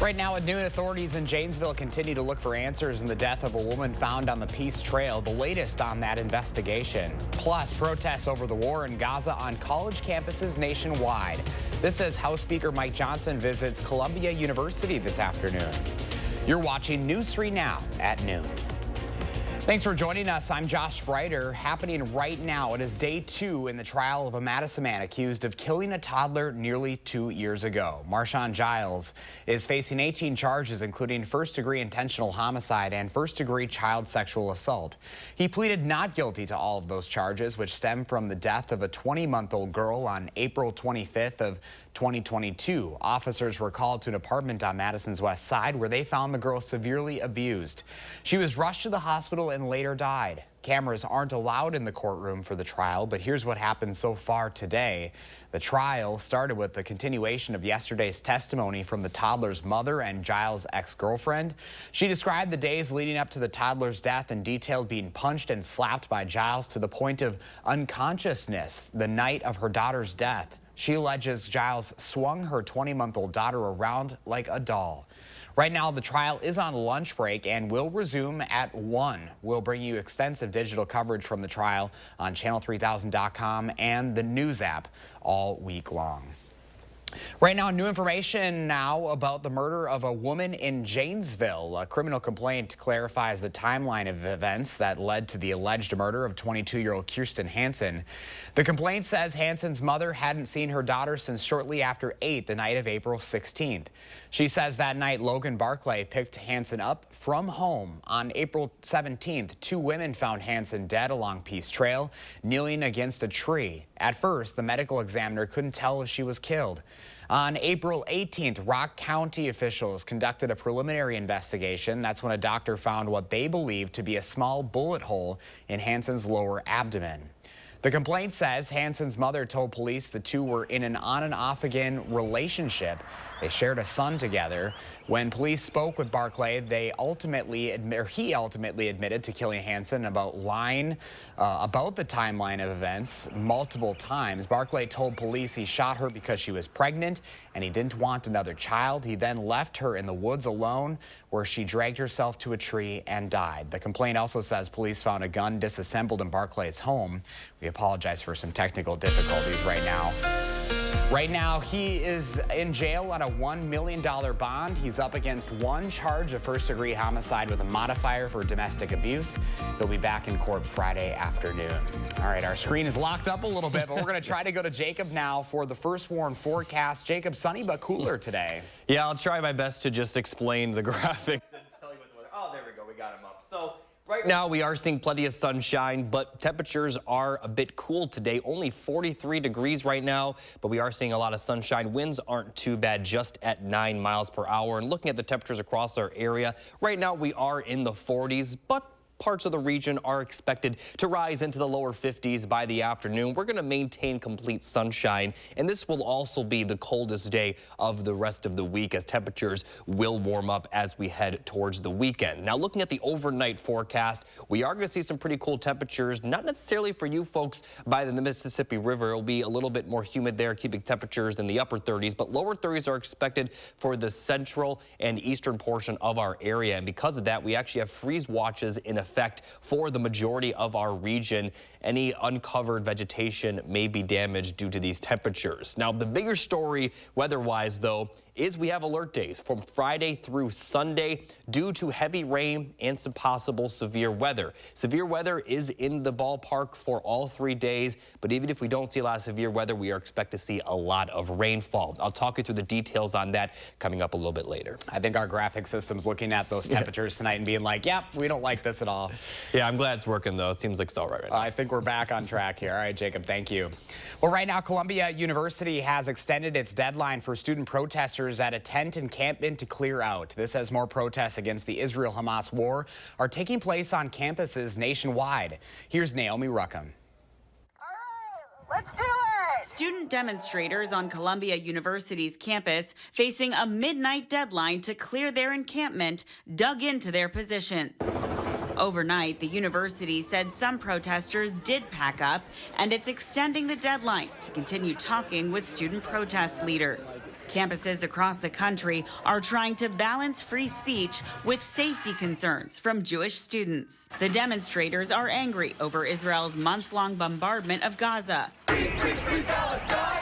Right now at noon, authorities in Janesville continue to look for answers in the death of a woman found on the Peace Trail, the latest on that investigation. Plus, protests over the war in Gaza on college campuses nationwide. This as House Speaker Mike Johnson visits Columbia University this afternoon. You're watching News 3 Now at noon. Thanks for joining us. I'm Josh Spreiter. Happening right now, it is day 2 in the trial of a Madison man accused of killing a toddler nearly 2 years ago. Marshawn Giles is facing 18 charges, including first-degree intentional homicide and first-degree child sexual assault. He pleaded not guilty to all of those charges, which stem from the death of a 20-month-old girl on April 25th of 2022. Officers were called to an apartment on Madison's west side where they found the girl severely abused. She was rushed to the hospital and later died. Cameras aren't allowed in the courtroom for the trial, but here's what happened so far today. The trial started with the continuation of yesterday's testimony from the toddler's mother and Giles' ex-girlfriend. She described the days leading up to the toddler's death and detailed being punched and slapped by Giles to the point of unconsciousness the night of her daughter's death. She alleges Giles swung her 20-month-old daughter around like a doll. Right now, the trial is on lunch break and will resume at 1. We'll bring you extensive digital coverage from the trial on channel3000.com and the news app all week long. Right now, new information now about the murder of a woman in Janesville. A criminal complaint clarifies the timeline of events that led to the alleged murder of 22-year-old Kirsten Hansen. The complaint says Hansen's mother hadn't seen her daughter since shortly after 8 the night of April 16th. She says that night Logan Barclay picked Hansen up from home. On April 17th, 2 women found Hansen dead along Peace Trail, kneeling against a tree. At first, the medical examiner couldn't tell if she was killed. On April 18th, Rock County officials conducted a preliminary investigation. That's when a doctor found what they believed to be a small bullet hole in Hansen's lower abdomen. The complaint says Hansen's mother told police the two were in an on and off again relationship. They shared a son together. When police spoke with Barclay, he ultimately admitted to killing Hansen about lying about the timeline of events multiple times. Barclay told police he shot her because she was pregnant and he didn't want another child. He then left her in the woods alone, where she dragged herself to a tree and died. The complaint also says police found a gun disassembled in Barclay's home. We apologize for some technical difficulties right now. Right now, he is in jail on a $1 million bond. He's up against 1 charge of first-degree homicide with a modifier for domestic abuse. He'll be back in court Friday afternoon. All right, our screen is locked up a little bit, but we're going to try to go to Jacob now for the first warn forecast. Jacob, sunny but cooler today. Yeah, I'll try my best to just explain the graphics and tell you what the weather. Oh, there we go. We got him up. So right now, we are seeing plenty of sunshine, but temperatures are a bit cool today. Only 43 degrees right now, but we are seeing a lot of sunshine. Winds aren't too bad, just at 9 miles per hour. And looking at the temperatures across our area, right now we are in the 40s, but parts of the region are expected to rise into the lower 50s by the afternoon. We're going to maintain complete sunshine, and this will also be the coldest day of the rest of the week as temperatures will warm up as we head towards the weekend. Now, looking at the overnight forecast, we are going to see some pretty cool temperatures, not necessarily for you folks by the Mississippi River. It'll be a little bit more humid there, keeping temperatures in the upper 30s, but lower 30s are expected for the central and eastern portion of our area. And because of that, we actually have freeze watches in effect for the majority of our region. Any uncovered vegetation may be damaged due to these temperatures. Now, the bigger story weather-wise, though, is we have alert days from Friday through Sunday due to heavy rain and some possible severe weather. Severe weather is in the ballpark for all 3 days, but even if we don't see a lot of severe weather, we are expected to see a lot of rainfall. I'll talk you through the details on that coming up a little bit later. I think our graphic system's looking at those temperatures tonight and being like, yep, we don't like this at all. Yeah, I'm glad it's working, though. It seems like it's all right now. I think we're back on track here. All right, Jacob, thank you. Well, right now, Columbia University has extended its deadline for student protesters at a tent encampment to clear out. This as more protests against the Israel-Hamas war are taking place on campuses nationwide. Here's Naomi Ruckham. All right, let's do it! Student demonstrators on Columbia University's campus facing a midnight deadline to clear their encampment dug into their positions. Overnight, the university said some protesters did pack up, and it's extending the deadline to continue talking with student protest leaders. Campuses across the country are trying to balance free speech with safety concerns from Jewish students. The demonstrators are angry over Israel's months-long bombardment of Gaza.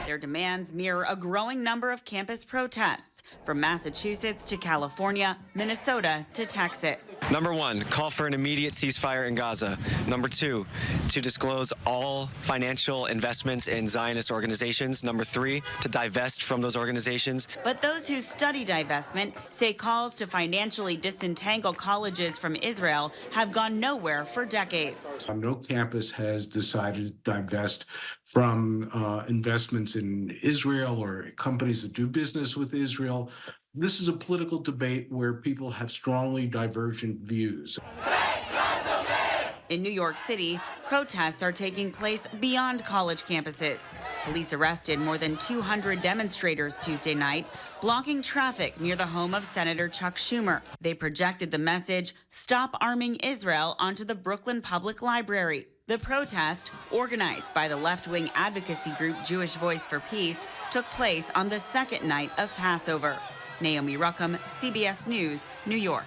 Their demands mirror a growing number of campus protests, from Massachusetts to California, Minnesota to Texas. Number one, call for an immediate ceasefire in Gaza. Number two, to disclose all financial investments in Zionist organizations. Number three, to divest from those organizations. But those who study divestment say calls to financially disentangle colleges from Israel have gone nowhere for decades. No campus has decided to divest from investments in Israel or companies that do business with Israel. This is a political debate where people have strongly divergent views. In New York City, protests are taking place beyond college campuses. Police arrested more than 200 demonstrators Tuesday night, blocking traffic near the home of Senator Chuck Schumer. They projected the message, "Stop arming Israel," onto the Brooklyn Public Library. The protest, organized by the left-wing advocacy group Jewish Voice for Peace, took place on the second night of Passover. Naomi Ruckham, CBS News, New York.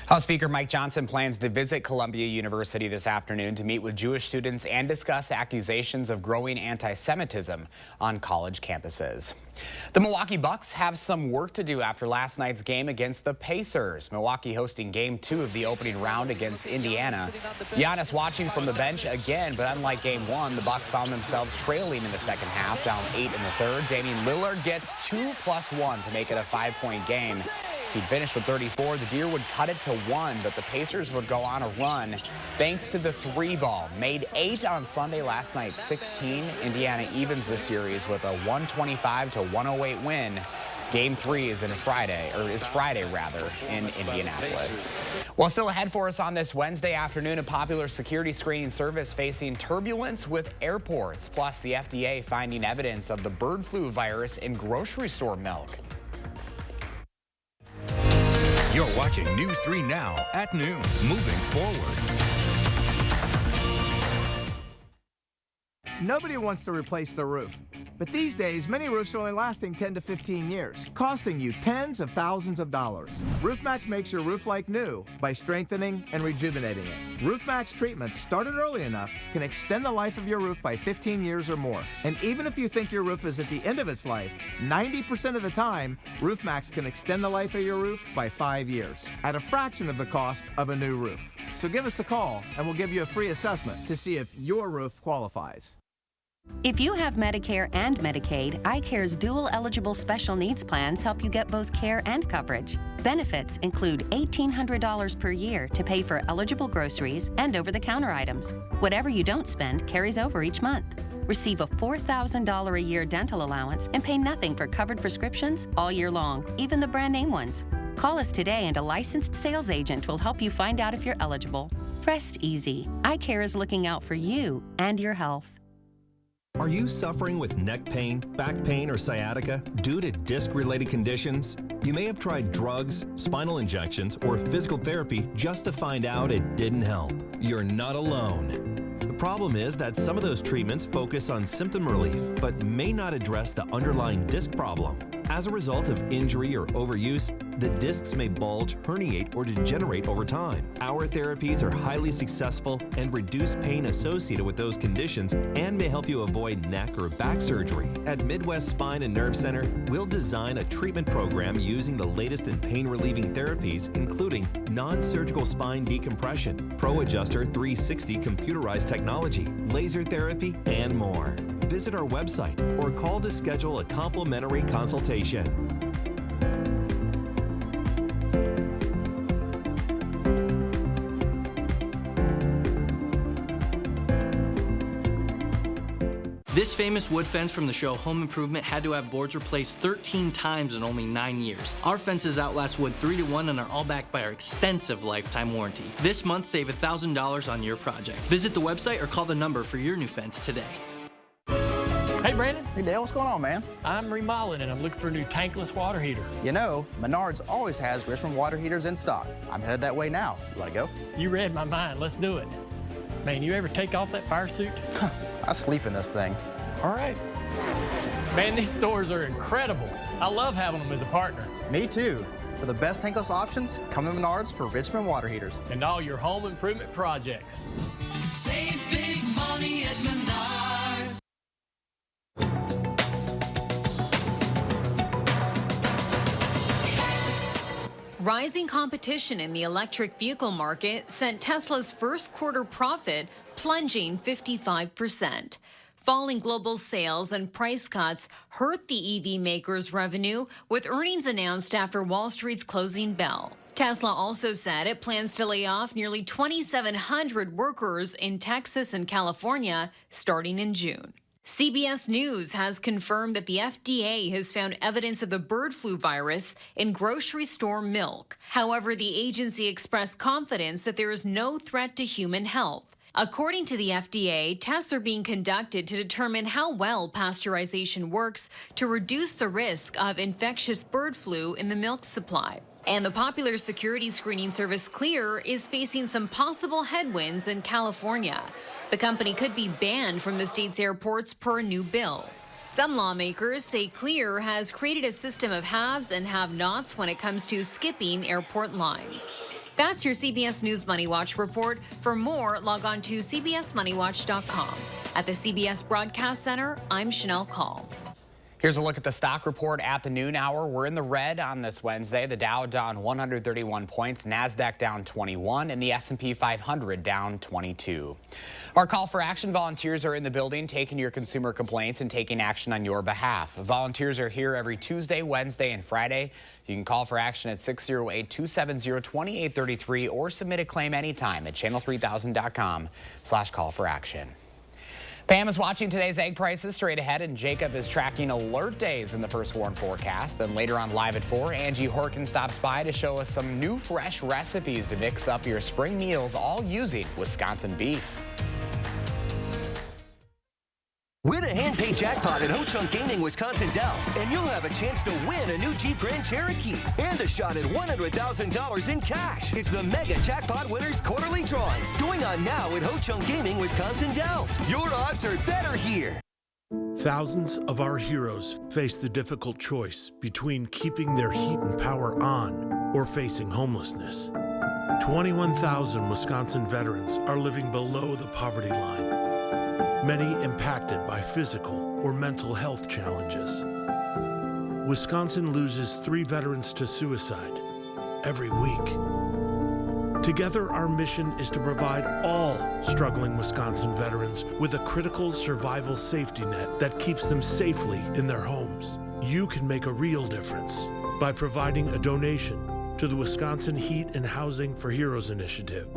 House Speaker Mike Johnson plans to visit Columbia University this afternoon to meet with Jewish students and discuss accusations of growing anti-Semitism on college campuses. The Milwaukee Bucks have some work to do after last night's game against the Pacers. Milwaukee hosting Game 2 of the opening round against Indiana. Giannis watching from the bench again, but unlike Game 1, the Bucks found themselves trailing in the second half, down 8 in the third. Damian Lillard gets 2+1 to make it a 5-point game. He'd finish with 34. The Deer would cut it to 1, but the Pacers would go on a run thanks to the 3-ball. Made 8 on Sunday, last night 16. Indiana evens the series with a 125-108 win. Game 3 is Friday in Indianapolis. Well, still ahead for us on this Wednesday afternoon, a popular security screening service facing turbulence with airports. Plus, the FDA finding evidence of the bird flu virus in grocery store milk. You're watching News 3 Now at noon. Moving forward. Nobody wants to replace the roof. But these days, many roofs are only lasting 10 to 15 years, costing you tens of thousands of dollars. RoofMax makes your roof like new by strengthening and rejuvenating it. RoofMax treatments, started early enough, can extend the life of your roof by 15 years or more. And even if you think your roof is at the end of its life, 90% of the time, RoofMax can extend the life of your roof by 5 years at a fraction of the cost of a new roof. So give us a call and we'll give you a free assessment to see if your roof qualifies. If you have Medicare and Medicaid, iCare's dual eligible special needs plans help you get both care and coverage. Benefits include $1,800 per year to pay for eligible groceries and over-the-counter items. Whatever you don't spend carries over each month. Receive a $4,000 a year dental allowance and pay nothing for covered prescriptions all year long, even the brand name ones. Call us today and a licensed sales agent will help you find out if you're eligible. Rest easy. iCare is looking out for you and your health. Are you suffering with neck pain, back pain, or sciatica due to disc-related conditions? You may have tried drugs, spinal injections, or physical therapy just to find out it didn't help. You're not alone. The problem is that some of those treatments focus on symptom relief, but may not address the underlying disc problem. As a result of injury or overuse, the discs may bulge, herniate, or degenerate over time. Our therapies are highly successful and reduce pain associated with those conditions and may help you avoid neck or back surgery. At Midwest Spine and Nerve Center, we'll design a treatment program using the latest in pain-relieving therapies, including non-surgical spine decompression, Pro Adjuster 360 computerized technology, laser therapy, and more. Visit our website or call to schedule a complimentary consultation. This famous wood fence from the show Home Improvement had to have boards replaced 13 times in only 9 years. Our fences outlast wood 3 to 1 and are all backed by our extensive lifetime warranty. This month, save $1,000 on your project. Visit the website or call the number for your new fence today. Hey, Brandon. Hey, Dale, what's going on, man? I'm remodeling and I'm looking for a new tankless water heater. You know, Menards always has Richmond water heaters in stock. I'm headed that way now. You want to go? You read my mind. Let's do it. Man, you ever take off that fire suit? I sleep in this thing. All right. Man, these stores are incredible. I love having them as a partner. Me too. For the best tankless options, come to Menards for Richmond water heaters. And all your home improvement projects. Save big money at Menards. Rising competition in the electric vehicle market sent Tesla's first quarter profit plunging 55%. Falling global sales and price cuts hurt the EV maker's revenue, with earnings announced after Wall Street's closing bell. Tesla also said it plans to lay off nearly 2,700 workers in Texas and California starting in June. CBS News has confirmed that the FDA has found evidence of the bird flu virus in grocery store milk. However, the agency expressed confidence that there is no threat to human health. According to the FDA, tests are being conducted to determine how well pasteurization works to reduce the risk of infectious bird flu in the milk supply. And the popular security screening service Clear is facing some possible headwinds in California. The company could be banned from the state's airports per a new bill. Some lawmakers say Clear has created a system of haves and have-nots when it comes to skipping airport lines. That's your CBS News Money Watch report. For more, log on to cbsmoneywatch.com. At the CBS Broadcast Center, I'm Chanel Call. Here's a look at the stock report at the noon hour. We're in the red on this Wednesday. The Dow down 131 points, NASDAQ down 21, and the S&P 500 down 22. Our call for action volunteers are in the building taking your consumer complaints and taking action on your behalf. Volunteers are here every Tuesday, Wednesday, and Friday. You can call for action at 608-270-2833 or submit a claim anytime at channel3000.com/call-for-action. Pam is watching today's egg prices straight ahead, and Jacob is tracking alert days in the first warn forecast. Then later on live at 4, Angie Horkin stops by to show us some new fresh recipes to mix up your spring meals, all using Wisconsin beef. Win a hand-paid jackpot at Ho-Chunk Gaming Wisconsin Dells, and you'll have a chance to win a new Jeep Grand Cherokee and a shot at $100,000 in cash. It's the Mega Jackpot Winners Quarterly Drawings going on now at Ho-Chunk Gaming Wisconsin Dells. Your odds are better here. Thousands of our heroes face the difficult choice between keeping their heat and power on or facing homelessness. 21,000 Wisconsin veterans are living below the poverty line, many impacted by physical or mental health challenges. Wisconsin loses 3 veterans to suicide every week. Together, our mission is to provide all struggling Wisconsin veterans with a critical survival safety net that keeps them safely in their homes. You can make a real difference by providing a donation to the Wisconsin Heat and Housing for Heroes initiative,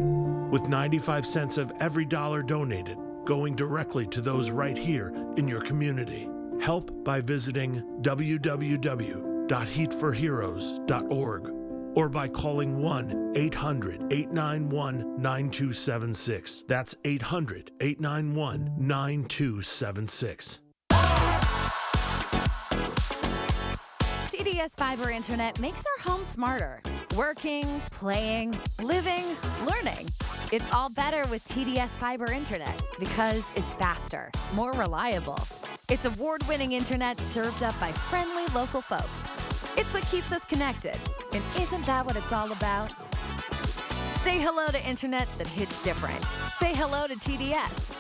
with 95 cents of every dollar donated going directly to those right here in your community. Help by visiting www.heatforheroes.org or by calling 1-800-891-9276. That's 800-891-9276. TDS Fiber Internet makes our home smarter. Working, playing, living, learning. It's all better with TDS Fiber Internet because it's faster, more reliable. It's award-winning internet served up by friendly local folks. It's what keeps us connected. And isn't that what it's all about? Say hello to internet that hits different. Say hello to TDS.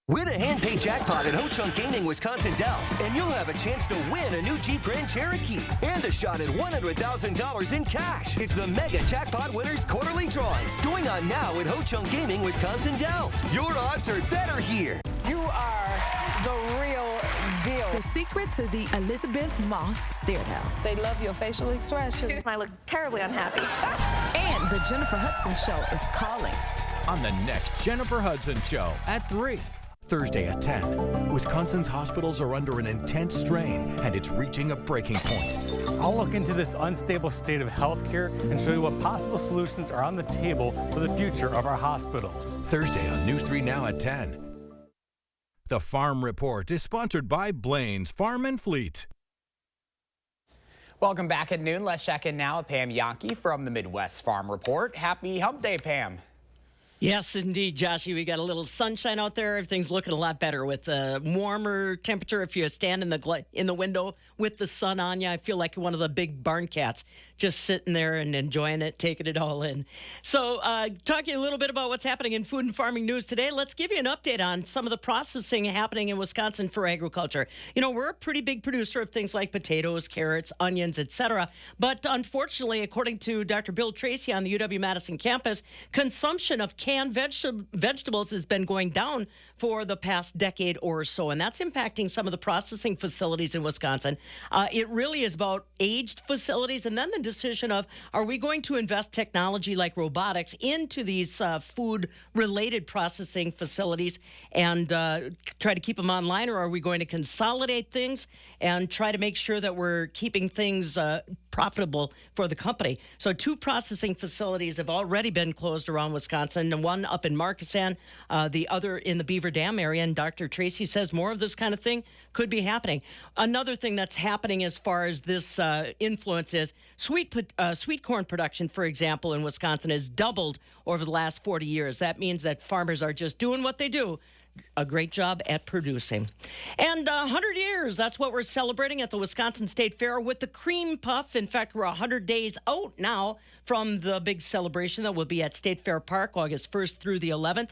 Win a hand-paid jackpot at Ho-Chunk Gaming Wisconsin Dells, and you'll have a chance to win a new Jeep Grand Cherokee and a shot at $100,000 in cash. It's the Mega Jackpot Winners Quarterly Drawings going on now at Ho-Chunk Gaming Wisconsin Dells. Your odds are better here. You are the real deal. The secret to the Elizabeth Moss stare down. They love your facial expressions. I look terribly unhappy. And the Jennifer Hudson Show is calling. On the next Jennifer Hudson Show at 3. Thursday at 10. Wisconsin's hospitals are under an intense strain, and it's reaching a breaking point. I'll look into this unstable state of healthcare and show you what possible solutions are on the table for the future of our hospitals. Thursday on News 3 Now at 10. The Farm Report is sponsored by Blaine's Farm and Fleet. Welcome back at noon. Let's check in now with Pam Yankee from the Midwest Farm Report. Happy Hump Day, Pam. Yes, indeed, Joshy. We got a little sunshine out there. Everything's looking a lot better with a warmer temperature. If you stand in the window with the sun on you, I feel like one of the big barn cats, just sitting there and enjoying it, taking it all in. So, talking a little bit about what's happening in food and farming news today, let's give you an update on some of the processing happening in Wisconsin for agriculture. You know, we're a pretty big producer of things like potatoes, carrots, onions, etc. But unfortunately, according to Dr. Bill Tracy on the UW-Madison campus, consumption of canned vegetables has been going down for the past decade or so, and that's impacting some of the processing facilities in Wisconsin. It really is about aged facilities, and then the decision of, are we going to invest technology like robotics into these food-related processing facilities and try to keep them online, or are we going to consolidate things and try to make sure that we're keeping things profitable for the company? So 2 processing facilities have already been closed around Wisconsin, and one up in Markesan, the other in the Beaver Dam area, and Dr. Tracy says more of this kind of thing could be happening. Another thing that's happening as far as this influence is sweet corn production, for example, in Wisconsin has doubled over the last 40 years. That means that farmers are just doing what they do, a great job at producing. And 100 years, that's what we're celebrating at the Wisconsin State Fair with the cream puff. In fact, we're 100 days out now from the big celebration that will be at State Fair Park August 1st through the 11th.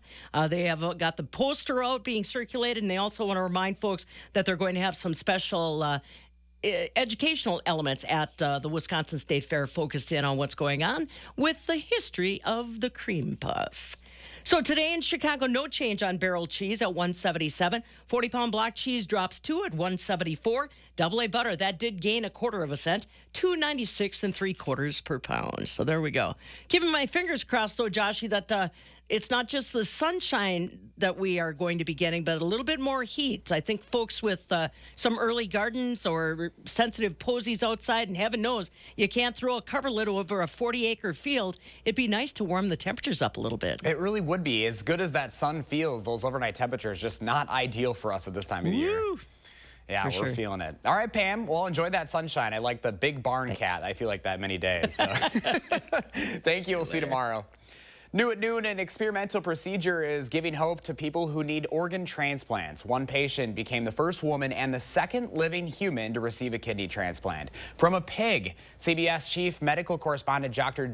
They have got the poster out being circulated, and they also want to remind folks that they're going to have some special educational elements at the Wisconsin State Fair focused in on what's going on with the history of the cream puff. So today in Chicago, no change on barrel cheese at $1.77. 40-pound block cheese drops $2 at $1.74. Double A butter, that did gain 1/4 cent, $2.96 3/4 per pound. So there we go. Keeping my fingers crossed, though, Joshy, that it's not just the sunshine that we are going to be getting, but a little bit more heat. I think folks with some early gardens or sensitive posies outside, and heaven knows you can't throw a coverlet over a 40-acre field. It'd be nice to warm the temperatures up a little bit. It really would be. As good as that sun feels, those overnight temperatures just not ideal for us at this time of the year. Yeah, we're feeling it. All right, Pam. Well, enjoy that sunshine. I like the big barn cat. I feel like that many days. So. Thank you. We'll see you tomorrow. New at noon, an experimental procedure is giving hope to people who need organ transplants. One patient became the first woman and the second living human to receive a kidney transplant from a pig. CBS Chief Medical Correspondent Dr.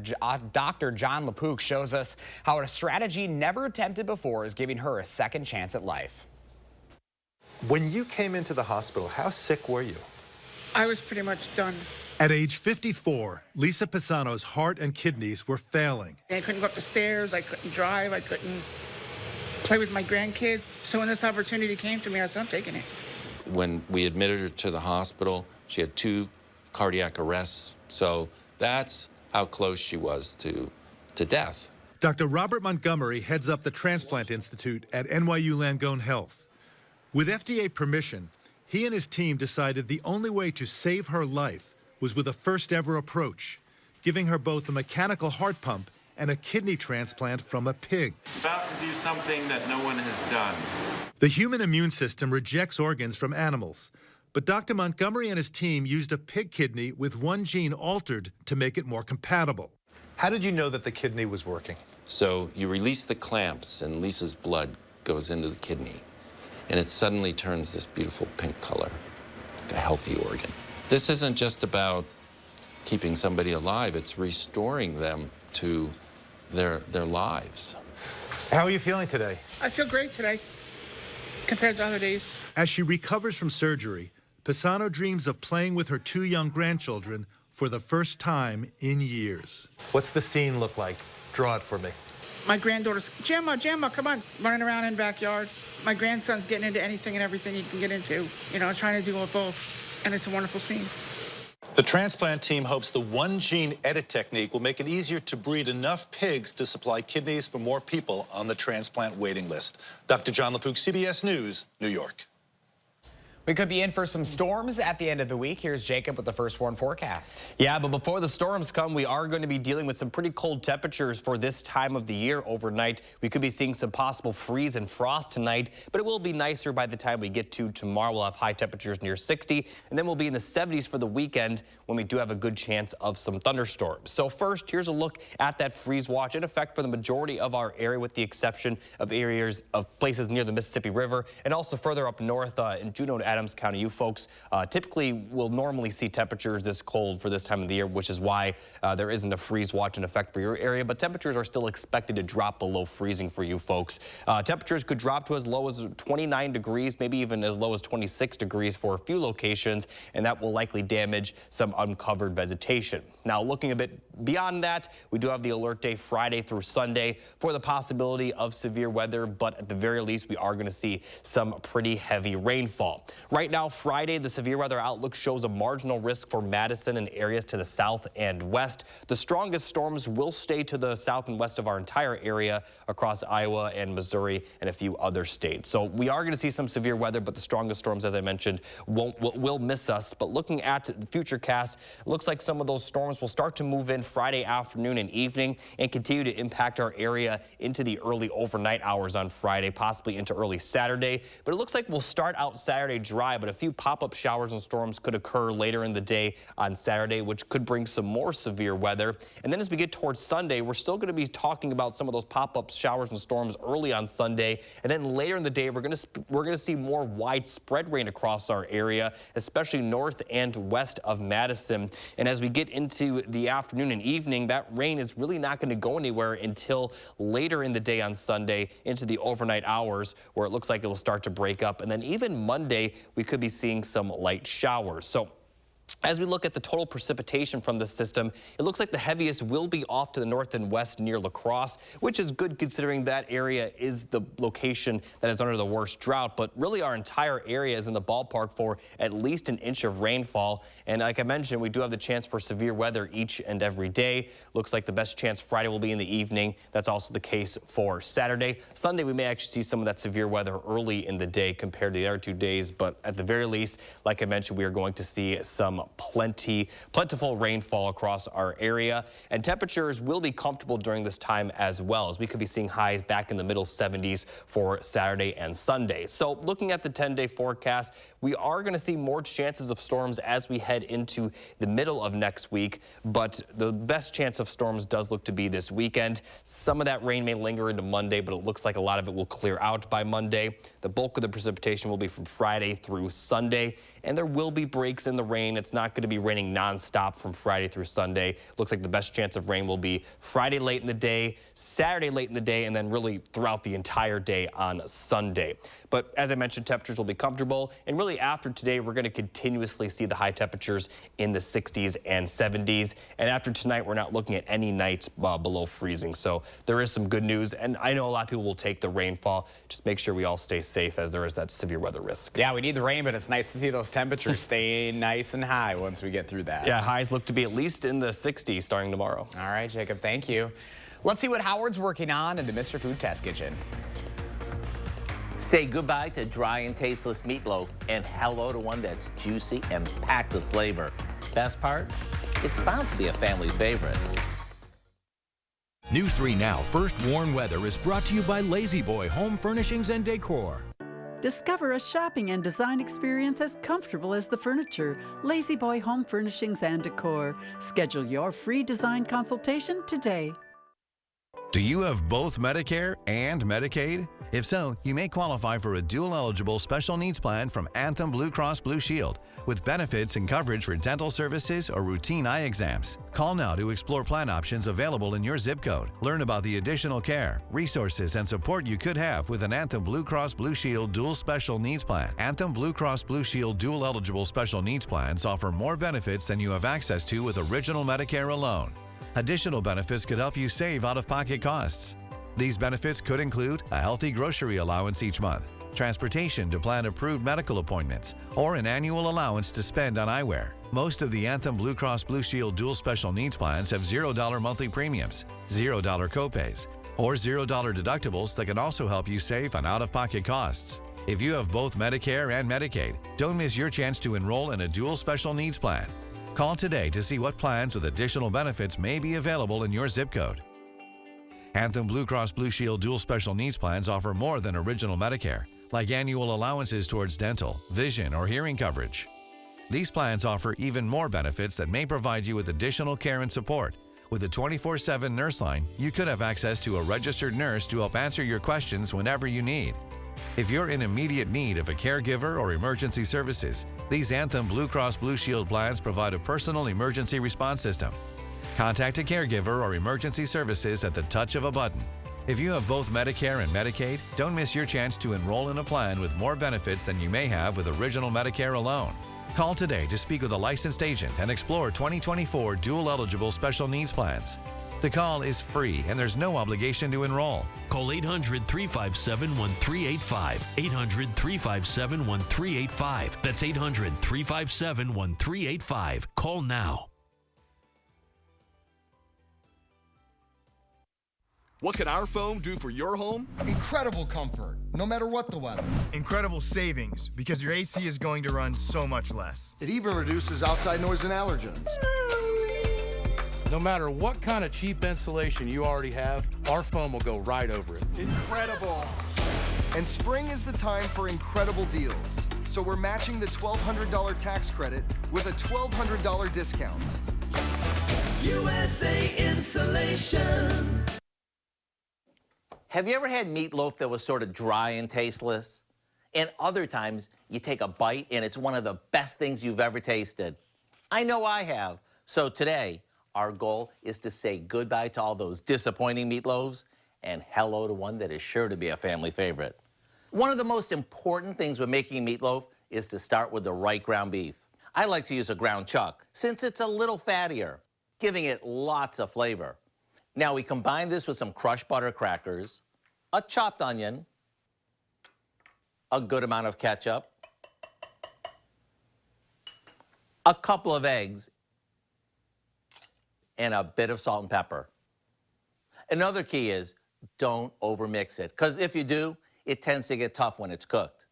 John LaPook shows us how a strategy never attempted before is giving her a second chance at life. When you came into the hospital, how sick were you? I was pretty much done. At age 54, Lisa Pisano's heart and kidneys were failing. I couldn't go up the stairs, I couldn't drive, I couldn't play with my grandkids. So when this opportunity came to me, I said, I'm taking it. When we admitted her to the hospital, she had 2 cardiac arrests. So that's how close she was to death. Dr. Robert Montgomery heads up the Transplant Institute at NYU Langone Health. With FDA permission, he and his team decided the only way to save her life was with a first-ever approach, giving her both a mechanical heart pump and a kidney transplant from a pig. About to do something that no one has done. The human immune system rejects organs from animals, but Dr. Montgomery and his team used a pig kidney with one gene altered to make it more compatible. How did you know that the kidney was working? So you release the clamps and Lisa's blood goes into the kidney. And it suddenly turns this beautiful pink color, like a healthy organ. This isn't just about keeping somebody alive, it's restoring them to their lives. How are you feeling today? I feel great today compared to other days. As she recovers from surgery, Pisano dreams of playing with her 2 young grandchildren for the first time in years. What's the scene look like? Draw it for me. My granddaughter's, Gemma, come on, running around in the backyard. My grandson's getting into anything and everything he can get into, you know, trying to do both, and it's a wonderful scene. The transplant team hopes the one-gene edit technique will make it easier to breed enough pigs to supply kidneys for more people on the transplant waiting list. Dr. John LaPook, CBS News, New York. We could be in for some storms at the end of the week. Here's Jacob with the first warn forecast. Yeah, but before the storms come, we are going to be dealing with some pretty cold temperatures for this time of the year overnight. We could be seeing some possible freeze and frost tonight, but it will be nicer by the time we get to tomorrow. We'll have high temperatures near 60, and then we'll be in the 70s for the weekend when we do have a good chance of some thunderstorms. So first, here's a look at that freeze watch in effect for the majority of our area, with the exception of areas of places near the Mississippi River and also further up north in Juneau and Adams County. You folks typically will normally see temperatures this cold for this time of the year, which is why there isn't a freeze watch in effect for your area, but temperatures are still expected to drop below freezing for you folks. Temperatures could drop to as low as 29 degrees, maybe even as low as 26 degrees for a few locations, and that will likely damage some uncovered vegetation. Now, looking a bit beyond that, we do have the alert day Friday through Sunday for the possibility of severe weather, but at the very least, we are going to see some pretty heavy rainfall. Right now, Friday, the severe weather outlook shows a marginal risk for Madison and areas to the south and west. The strongest storms will stay to the south and west of our entire area across Iowa and Missouri and a few other states. So we are going to see some severe weather, but the strongest storms, as I mentioned, will miss us. But looking at the future cast, it looks like some of those storms will start to move in Friday afternoon and evening and continue to impact our area into the early overnight hours on Friday, possibly into early Saturday. But it looks like we'll start out Saturday dry, but a few pop-up showers and storms could occur later in the day on Saturday, which could bring some more severe weather. And then as we get towards Sunday, we're still going to be talking about some of those pop-up showers and storms early on Sunday. And then later in the day, we're going to see more widespread rain across our area, especially north and west of Madison. And as we get into the afternoon and evening, that rain is really not going to go anywhere until later in the day on Sunday into the overnight hours, where it looks like it will start to break up. And then even Monday, we could be seeing some light showers. So as we look at the total precipitation from the system, it looks like the heaviest will be off to the north and west near La Crosse, which is good considering that area is the location that is under the worst drought. But really our entire area is in the ballpark for at least an inch of rainfall. And like I mentioned, we do have the chance for severe weather each and every day. Looks like the best chance Friday will be in the evening. That's also the case for Saturday. Sunday, we may actually see some of that severe weather early in the day compared to the other 2 days. But at the very least, like I mentioned, we are going to see some plentiful rainfall across our area, and temperatures will be comfortable during this time as well, as we could be seeing highs back in the middle 70s for Saturday and Sunday. So looking at the 10-day forecast, we are going to see more chances of storms as we head into the middle of next week, but the best chance of storms does look to be this weekend. Some of that rain may linger into Monday, but it looks like a lot of it will clear out by Monday. The bulk of the precipitation will be from Friday through Sunday, and there will be breaks in the rain. It's not going to be raining nonstop from Friday through Sunday. Looks like the best chance of rain will be Friday late in the day, Saturday late in the day, and then really throughout the entire day on Sunday. But as I mentioned, temperatures will be comfortable, and really after today, we're going to continuously see the high temperatures in the 60s and 70s. And after tonight, we're not looking at any nights below freezing. So there is some good news, and I know a lot of people will take the rainfall. Just make sure we all stay safe, as there is that severe weather risk. Yeah, we need the rain, but it's nice to see those temperatures stay nice and high once we get through that. Yeah, highs look to be at least in the 60s starting tomorrow. All right, Jacob, thank you. Let's see what Howard's working on in the Mr. Food Test Kitchen. Say goodbye to dry and tasteless meatloaf and hello to one that's juicy and packed with flavor. Best part? It's bound to be a family favorite. News 3 Now First Warn Weather is brought to you by Lazy Boy Home Furnishings and Decor. Discover a shopping and design experience as comfortable as the furniture. Lazy Boy Home Furnishings and Decor. Schedule your free design consultation today. Do you have both Medicare and Medicaid? If so, you may qualify for a dual-eligible special needs plan from Anthem Blue Cross Blue Shield, with benefits and coverage for dental services or routine eye exams. Call now to explore plan options available in your zip code. Learn about the additional care, resources, and support you could have with an Anthem Blue Cross Blue Shield dual special needs plan. Anthem Blue Cross Blue Shield dual-eligible special needs plans offer more benefits than you have access to with original Medicare alone. Additional benefits could help you save out-of-pocket costs. These benefits could include a healthy grocery allowance each month, transportation to plan-approved medical appointments, or an annual allowance to spend on eyewear. Most of the Anthem Blue Cross Blue Shield dual special needs plans have $0 monthly premiums, $0 copays, or $0 deductibles that can also help you save on out-of-pocket costs. If you have both Medicare and Medicaid, don't miss your chance to enroll in a dual special needs plan. Call today to see what plans with additional benefits may be available in your zip code. Anthem Blue Cross Blue Shield dual special needs plans offer more than original Medicare, like annual allowances towards dental, vision, or hearing coverage. These plans offer even more benefits that may provide you with additional care and support. With a 24/7 nurse line, you could have access to a registered nurse to help answer your questions whenever you need. If you're in immediate need of a caregiver or emergency services, these Anthem Blue Cross Blue Shield plans provide a personal emergency response system. Contact a caregiver or emergency services at the touch of a button. If you have both Medicare and Medicaid, don't miss your chance to enroll in a plan with more benefits than you may have with original Medicare alone. Call today to speak with a licensed agent and explore 2024 dual-eligible special needs plans. The call is free and there's no obligation to enroll. Call 800-357-1385. 800-357-1385. That's 800-357-1385. Call now. What can our foam do for your home? Incredible comfort, no matter what the weather. Incredible savings, because your AC is going to run so much less. It even reduces outside noise and allergens. No matter what kind of cheap insulation you already have, our foam will go right over it. Incredible. And spring is the time for incredible deals. So we're matching the $1,200 tax credit with a $1,200 discount. USA Insulation. Have you ever had meatloaf that was sort of dry and tasteless? And other times, you take a bite and it's one of the best things you've ever tasted. I know I have. So today, our goal is to say goodbye to all those disappointing meatloaves and hello to one that is sure to be a family favorite. One of the most important things with making meatloaf is to start with the right ground beef. I like to use a ground chuck since it's a little fattier, giving it lots of flavor. Now we combine this with some crushed butter crackers, a chopped onion, a good amount of ketchup, a couple of eggs, and a bit of salt and pepper. Another key is don't overmix it, because if you do, it tends to get tough when it's cooked.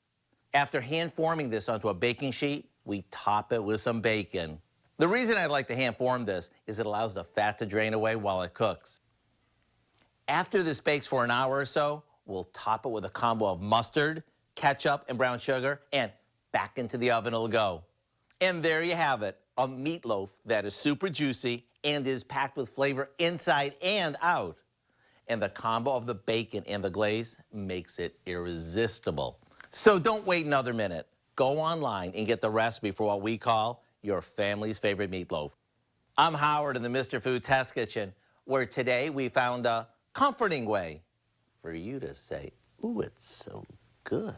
After hand forming this onto a baking sheet, we top it with some bacon. The reason I like to hand form this is it allows the fat to drain away while it cooks. After this bakes for an hour or so, we'll top it with a combo of mustard, ketchup, and brown sugar, and back into the oven it'll go. And there you have it, a meatloaf that is super juicy and is packed with flavor inside and out. And the combo of the bacon and the glaze makes it irresistible. So don't wait another minute. Go online and get the recipe for what we call your family's favorite meatloaf. I'm Howard in the Mr. Food Test Kitchen, where today we found a comforting way for you to say, ooh, it's so good.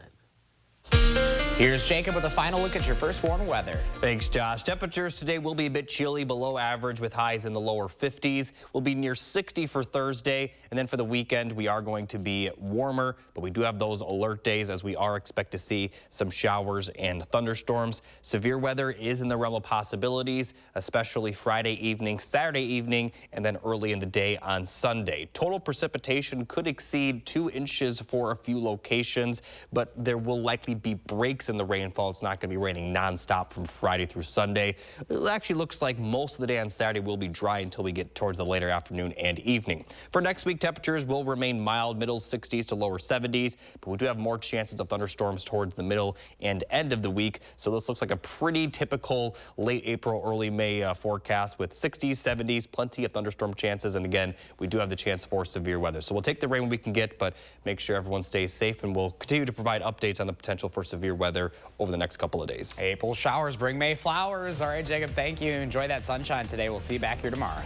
Here's Jacob with a final look at your first warm weather. Thanks, Josh. Temperatures today will be a bit chilly, below average with highs in the lower 50s. We'll be near 60 for Thursday. And then for the weekend, we are going to be warmer, but we do have those alert days as we are expect to see some showers and thunderstorms. Severe weather is in the realm of possibilities, especially Friday evening, Saturday evening, and then early in the day on Sunday. Total precipitation could exceed 2 inches for a few locations, but there will likely be breaks in the rainfall. It's not going to be raining nonstop from Friday through Sunday. It actually looks like most of the day on Saturday will be dry until we get towards the later afternoon and evening. For next week, temperatures will remain mild, middle 60s to lower 70s, but we do have more chances of thunderstorms towards the middle and end of the week. So this looks like a pretty typical late April, early May forecast with 60s, 70s, plenty of thunderstorm chances. And again, we do have the chance for severe weather. So we'll take the rain we can get, but make sure everyone stays safe, and we'll continue to provide updates on the potential for severe weather over the next couple of days. April showers bring May flowers. All right, Jacob, thank you. Enjoy that sunshine today. We'll see you back here tomorrow.